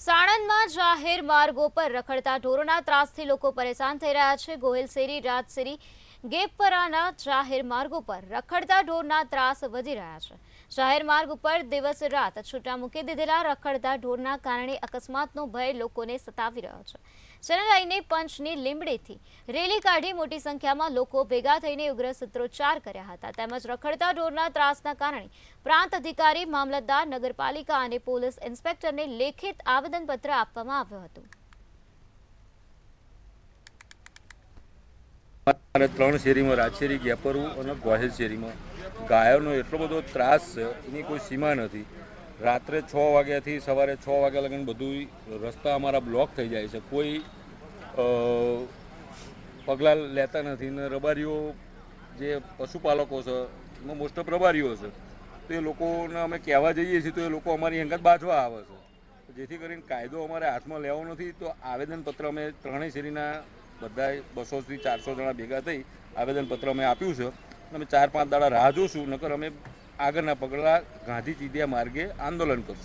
સાણંદમાં જાહેર માર્ગો પર રખડતા ઢોરોના ત્રાસથી લોકો પરેશાન થઈ રહ્યા છે। ગોહિલશેરી, રાજશેરી, ગેપરાના જાહેર માર્ગો પર રખડતા ઢોરના ત્રાસ વધી રહ્યા છે। જાહેર માર્ગ ઉપર દિવસ રાત છૂટા મૂકી દીધેલા રખડતા ઢોરના કારણે અકસ્માતનો ભય લોકોને સતાવી રહ્યો છે। જેને લઈને પંચની લીંબડીથી રેલી કાઢી મોટી સંખ્યામાં લોકો ભેગા થઈને ઉગ્ર સૂત્રોચ્ચાર કર્યા હતા। તેમજ રખડતા ઢોરના ત્રાસના કારણે પ્રાંત અધિકારી, મામલતદાર, નગરપાલિકા અને પોલીસ ઇન્સ્પેક્ટરને લેખિત આવેદનપત્ર આપવામાં આવ્યું હતું। અને 3 શેરીમાં રાજશેરી, ગેપરુ અને ગોહિલ શેરીમાં ગાયોનો એટલો બધો ત્રાસ છે, એની કોઈ સીમા નથી। રાત્રે 6 વાગ્યાથી સવારે 6 વાગ્યા લગીને બધું રસ્તા અમારા બ્લોક થઈ જાય છે। કોઈ પગલાં લેતા નથી ને રબારીઓ જે પશુપાલકો છે એમાં મોસ્ટ ઓફ રબારીઓ છે, તો એ લોકોને અમે કહેવા જઈએ છીએ તો એ લોકો અમારી અંગત બાજવા આવે છે, જેથી કરીને કાયદો અમારે હાથમાં લેવો નથી। તો આવેદનપત્ર અમે 3 શેરીના બધા 200 થી 400 જણા ભેગા થઈ આવેદનપત્ર અમે આપ્યું છે। અમે 4-5 દાડા રાહ જોશું, નકર અમે આગળના પગલાં ગાંધી ચીધિયા માર્ગે આંદોલન કરશું।